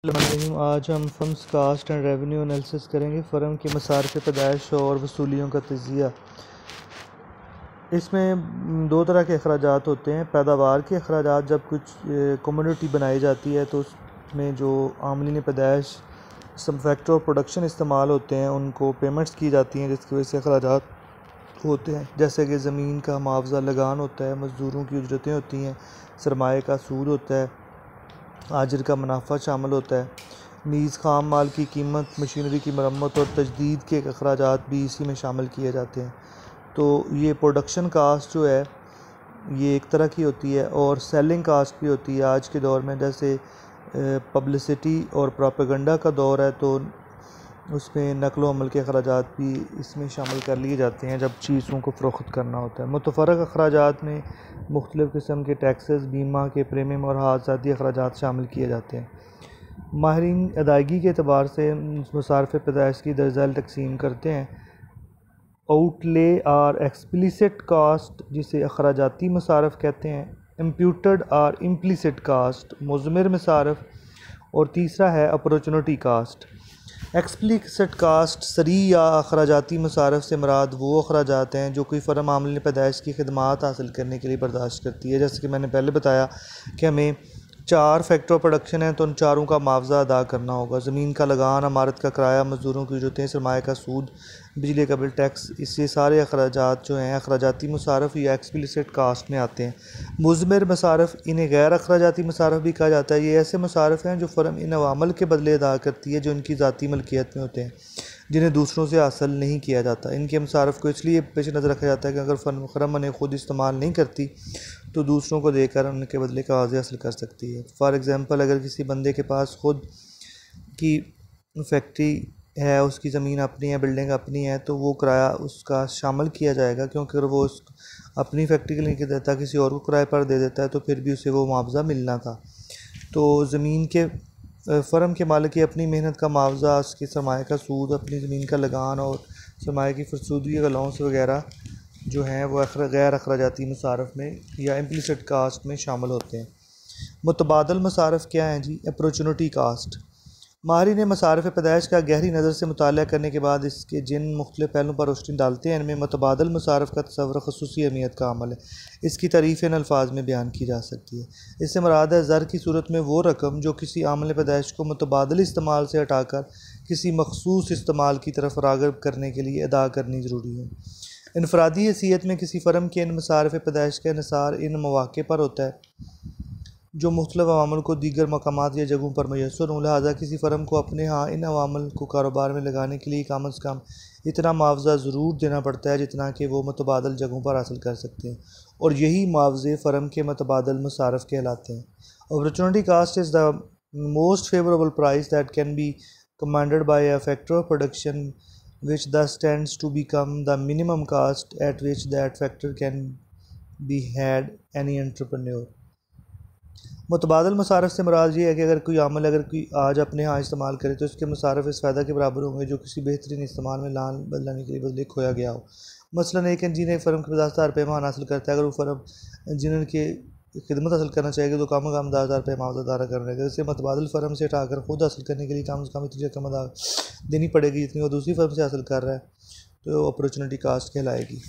आज हम firm's cost and revenue analysis करेंगे। फ़र्म के मसारिफ़ पैदाइश और वसूलियों का तजिया। इसमें दो तरह के अखराजात होते हैं। पैदावार के अखराजात, जब कुछ कमोडिटी बनाई जाती है तो उसमें जो आमलीन पैदाइश सम फैक्टर ऑफ प्रोडक्शन इस्तेमाल होते हैं उनको पेमेंट्स की जाती हैं, जिसकी वजह से अखराजात होते हैं। जैसे कि ज़मीन का मुआवजा लगान होता है, मज़दूरों की उजरतें होती हैं, सरमाए का सूद होता है, आजिर का मुनाफा शामिल होता है, नीज़ खाम माल की कीमत, मशीनरी की मरम्मत और तजदीद के अखराजात भी इसी में शामिल किए जाते हैं। तो ये प्रोडक्शन कास्ट जो है ये एक तरह की होती है और सेलिंग कास्ट भी होती है। आज के दौर में जैसे पब्लिसिटी और प्रोपेगेंडा का दौर है तो उसमें नकलो अमल के अखराजात भी इसमें शामिल कर लिए जाते हैं जब चीज़ों को फ़रोख्त करना होता है। मुतफ़र्रक़ अखराजात में मुख्तलिफ़ किस्म के टैक्सेस, बीमा के प्रीमियम और हादसाती अखराजात शामिल किए जाते हैं। माहिरीन अदायगी के अतबार से मसारिफ़ पैदाइश की दर्जाल तकसीम करते हैं। आउटले और एक्सप्लिसिट कास्ट, जिसे अखराजाती मसारफ़ कहते हैं, इम्प्यूटेड और इम्प्लिसिट कास्ट, मुज़मिर मसारफ़, और तीसरा है अपॉर्चुनिटी कास्ट। एक्सप्लिसिट कास्ट सरी या अखराजाती मसारफ़ से मुराद वो अखराजात हैं जो कोई फ़र्म आमलीन पैदाइश की खदमात हासिल करने के लिए बर्दाश्त करती है। जैसे कि मैंने पहले बताया कि हमें 4 फैक्टर ऑफ प्रोडक्शन है तो उन चारों का मुआवजा अदा करना होगा। ज़मीन का लगान, इमारत का किराया, मज़दूरों की उजरतें, सरमाए का सूद, बिजली का बिल, टैक्स, इससे सारे अखराजात जो हैं अखराजाती मसारफ़ या एक्सप्लिसिट कास्ट में आते हैं। मुज़मिर मसारफ़, इन्हें गैर अखराजाती मसारफ़ भी कहा जाता है। ये ऐसे मसारफ़ हैं जो फ़र्म इन अवामल के बदले अदा करती है जो इनकी ज़ाती मलकियत में होते हैं, जिन्हें दूसरों से हासिल नहीं किया जाता। इनके मसारफ़ को इसलिए पेश नज़र रखा जाता है कि अगर फ़र्म उन्हें खुद इस्तेमाल नहीं करती तो दूसरों को देकर उनके बदले का आवाज़ हासिल कर सकती है। फॉर एग्ज़ाम्पल, अगर किसी बंदे के पास खुद की फैक्ट्री है, उसकी ज़मीन अपनी है, बिल्डिंग अपनी है, तो वो किराया उसका शामिल किया जाएगा, क्योंकि अगर वो उस अपनी फैक्ट्री के लिए देता किसी और को किराए पर दे देता है तो फिर भी उसे वो मुआवजा मिलना था। तो ज़मीन के फ़र्म के मालिक की अपनी मेहनत का मुआवजा, उसकी सरमाए का सूद, अपनी ज़मीन का लगान और सरमाए की फरसूदी, अलाउंस वगैरह जो हैं वो गैर अखराजाती मसारफ़ में या इम्प्लिसिट कास्ट में शामिल होते हैं। मुतबादल मसारफ़ क्या हैं जी? Opportunity cast. माहिरीन ने मसारिफ़ पैदाइश का गहरी नज़र से मुताला करने के बाद इसके जिन मुख्तलिफ़ पहलुओं पर रोशनी डालते हैं, इनमें मुतबादल मसारफ़ का तस्वुर ख़ुसूसी अहमियत का अमल है। इसकी तारीफ़ इन अल्फाज में बयान की जा सकती है। इससे मुराद है ज़र की सूरत में वो रकम जो किसी आमल पैदाइश को मुतबादल इस्तेमाल से हटाकर किसी मखसूस इस्तेमाल की तरफ राग़िब करने के लिए अदा करनी ज़रूरी है। इनफरादी हैसियत में किसी फ़र्म के इन मसारिफ़ पैदाइश का इन्हिसार इन मौक़े पर होता है जो मुख्तलिफ़ अवामल को दीगर मकामात या जगहों पर मैसर हों। लिहाजा किसी फ़र्म को अपने यहाँ इन अवामल को कारोबार में लगाने के लिए कम अज़ कम इतना मुआवजा ज़रूर देना पड़ता है जितना कि वो मुतबादल जगहों पर हासिल कर सकते हैं, और यही मुआवजे फ़र्म के मुतबादल मसारफ़ कहलाते हैं। Opportunity cost is the most favourable price that can be commanded by a factor of production which thus tends to become the minimum cost at which that factor can be had any entrepreneur। मुतबादल मसारफ़ से मुराद ये है कि अगर कोई आज अपने यहाँ इस्तेमाल करे तो इसके मसारफ़ इस फ़ायदा के बराबर होंगे जो किसी बेहतरीन इस्तेमाल में बदलाने के लिए बदले खोया गया हो। मसलन एक इंजीनियर फ़र्म के 10,000 रुपये मान हासिल करता है। अगर वो फ़र्म इंजीनियर की खिदमत हासिल करना चाहेगी तो कम 10,000 रुपये मुआवजा अदा करने का, जिससे मुतबादल फ़र्म से हटाकर खुद हासिल करने के लिए कम से कम इतनी रकम अदा देनी पड़ेगी जितनी वो दूसरी फ़र्म से हासिल कर रहा है, तो अपॉर्चुनिटी कास्ट कहलाएगी।